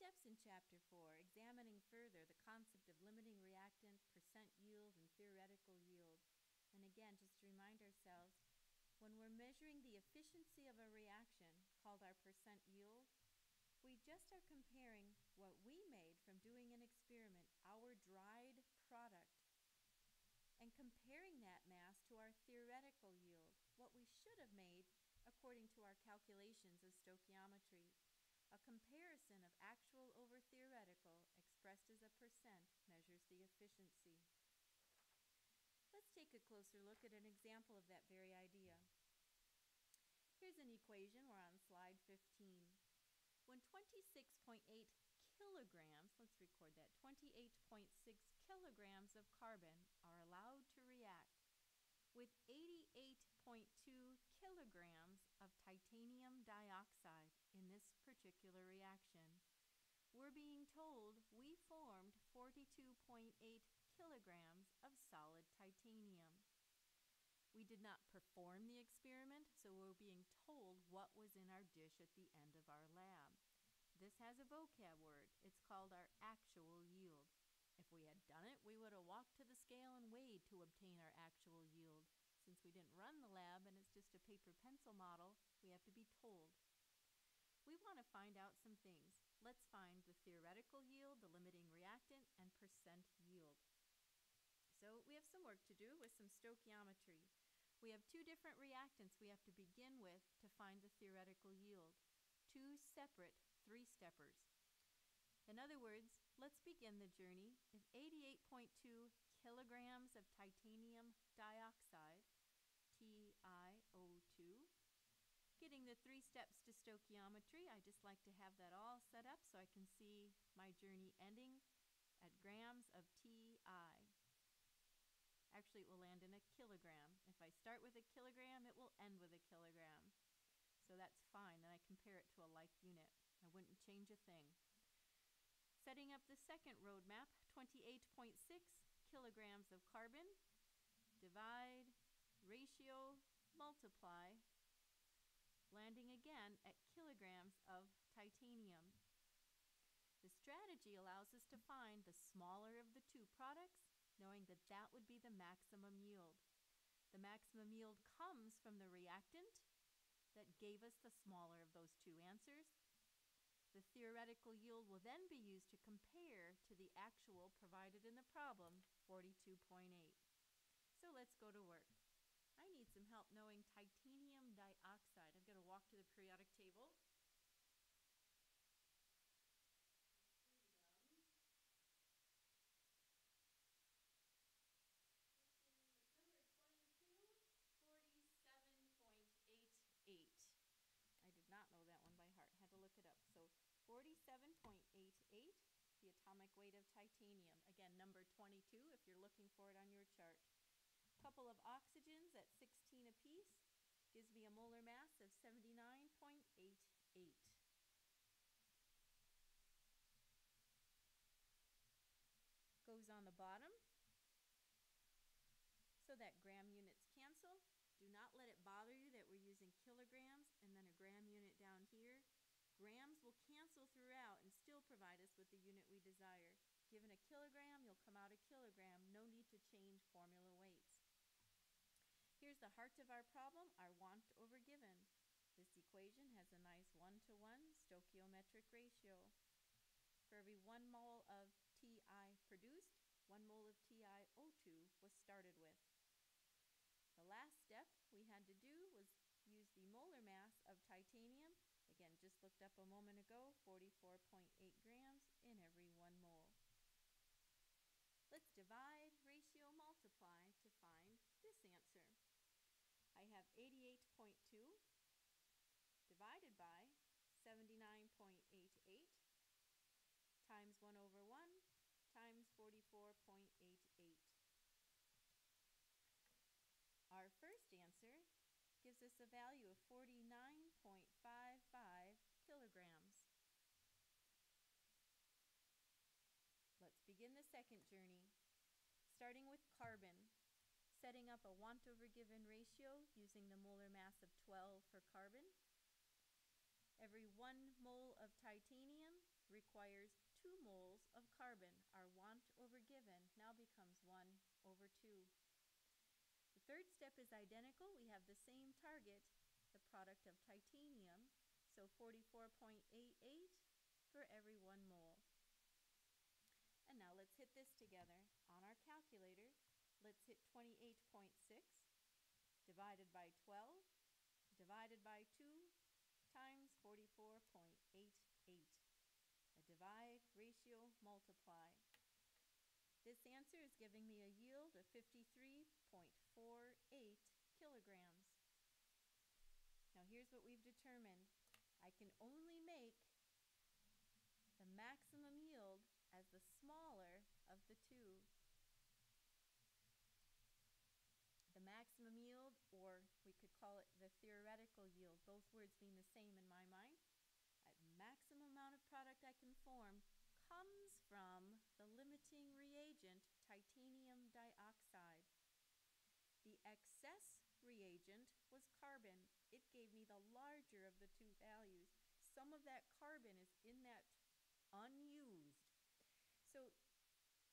steps in Chapter 4, examining further the concept of limiting reactant, percent yield, and theoretical yield. And again, just to remind ourselves, when we're measuring the efficiency of a reaction, called our percent yield, we just are comparing what we made from doing an experiment, our dried product, and comparing that mass to our theoretical yield, what we should have made according to our calculations of stoichiometry. A comparison of actual over theoretical, expressed as a percent, measures the efficiency. Let's take a closer look at an example of that very idea. Here's an equation. We're on slide 15. When 26.8 kilograms, let's record that, 28.6 kilograms of carbon are allowed to react with 88.2 kilograms of titanium dioxide in this particular reaction, we're being told we formed 42.8 kilograms of solid titanium. We did not perform the experiment, so we're being told what was in our dish at the end of our lab. This has a vocab word. It's called our actual yield. If we had done it, we would have walked to the scale and weighed to obtain our actual yield. Since we didn't run the lab and it's just a paper pencil model, we have to be told. We want to find out some things. Let's find the theoretical yield, the limiting reactant, and percent yield. So we have some work to do with some stoichiometry. We have two different reactants we have to begin with to find the theoretical yield. Two separate three-steppers. In other words, let's begin the journey. If 88.2 kilograms of titanium dioxide, TiO2, getting the three steps to stoichiometry, I just like to have that all set up so I can see my journey ending at grams of Ti. Actually, it will land in a kilogram. If I start with a kilogram, it will end with a kilogram. So that's fine. Then I compare it to a like unit. I wouldn't change a thing. Setting up the second roadmap, 28.6 kilograms of carbon, divide, ratio, multiply, landing again at kilograms of titanium. The strategy allows us to find the smaller of the two products, knowing that that would be the maximum yield. The maximum yield comes from the reactant that gave us the smaller of those two answers. The theoretical yield will then be used to compare to the actual provided in the problem, 42.8. So let's go to work. I need some help knowing titanium dioxide. I'm going to walk to the periodic table. Number 22, 47.88. I did not know that one by heart. Had to look it up. So 47.88, the atomic weight of titanium. Again, number 22 if you're looking for it on your chart. Couple of oxygens at 16 apiece gives me a molar mass of 79.88. Goes on the bottom so that gram units cancel. Do not let it bother you that we're using kilograms and then a gram unit down here. Grams will cancel throughout and still provide us with the unit we desire. Given a kilogram, you'll come out a kilogram. No need to change formula weights. Here's the heart of our problem, our want over given. This equation has a nice 1-to-1 stoichiometric ratio. For every 1 mole of Ti produced, 1 mole of TiO2 was started with. The last step we had to do was use the molar mass of titanium. Again, just looked up a moment ago, 44.8 grams in every 1 mole. Let's divide, ratio, multiply to find this answer. I have 88.2 divided by 79.88 times 1 over 1 times 44.88. Our first answer gives us a value of 49.55 kilograms. Let's begin the second journey, starting with carbon, setting up a want over given ratio using the molar mass of 12 for carbon. Every 1 mole of titanium requires 2 moles of carbon. Our want over given now becomes 1 over 2. The third step is identical. We have the same target, the product of titanium, so 44.88 for every 1 mole. And now let's hit this together. On our calculator, let's hit 28.6 divided by 12 divided by 2 times 44.88. A divide, ratio, multiply. This answer is giving me a yield of 53.48 kilograms. Now here's what we've determined. I can only make the maximum yield as the smaller of the two. The maximum yield, or we could call it the theoretical yield, both words mean the same in my mind. A maximum amount of product I can form comes from the limiting reagent, titanium dioxide. The excess reagent was carbon. It gave me the larger of the two values. Some of that carbon is in that unused. So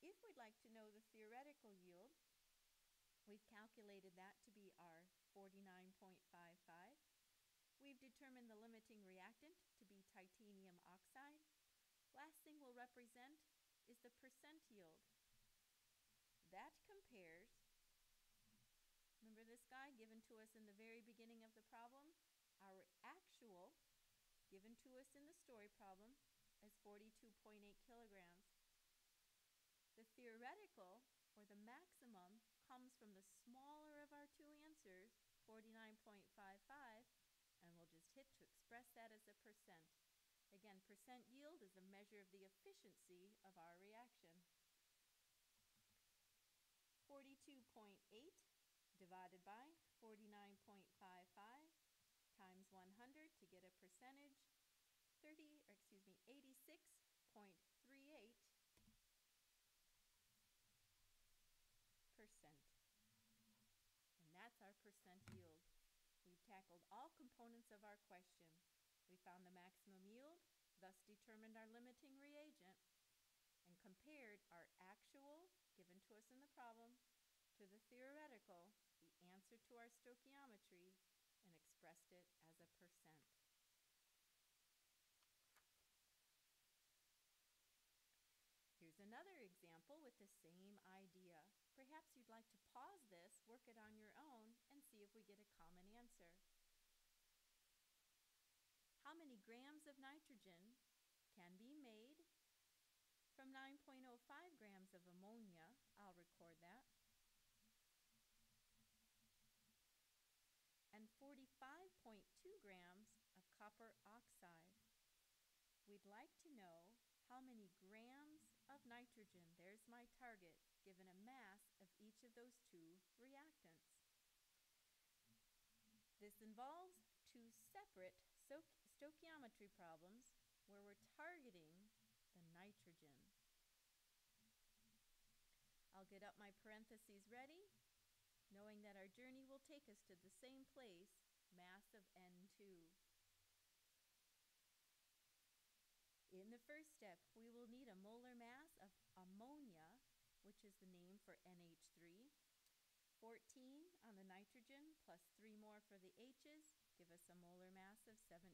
if we'd like to know the theoretical yield, we've calculated that to be our 49.55. We've determined the limiting reactant to be titanium oxide. Last thing we'll represent is the percent yield. That compares, remember this guy given to us in the very beginning of the problem? Our actual, given to us in the story problem, as 42.8 kilograms. The theoretical, or the maximum, comes from the smaller of our two answers, 49.55, and we'll just hit to express that as a percent. Again, percent yield is a measure of the efficiency of our reaction. 42.8 divided by 49.55 times 100 to get a percentage, 86.38%. And that's our percent yield. We've tackled all components of our question. We found the maximum yield, thus determined our limiting reagent, and compared our actual, given to us in the problem, to the theoretical, the answer to our stoichiometry, and expressed it as a percent. Here's another example with the same idea. Perhaps you'd like to pause this, work it on your own, and see if we get a common answer. How many grams of nitrogen can be made from 9.05 grams of ammonia? I'll record that. And 45.2 grams of copper oxide. We'd like to know how many grams of nitrogen, there's my target, given a mass of each of those two reactants. This involves two separate stoichiometry problems where we're targeting the nitrogen. I'll get up my parentheses ready, knowing that our journey will take us to the same place, mass of N2. In the first step, we will need a molar mass of ammonia, which is the name for NH3. 14 on the nitrogen plus 3 more for the H's give us a molar mass of 17.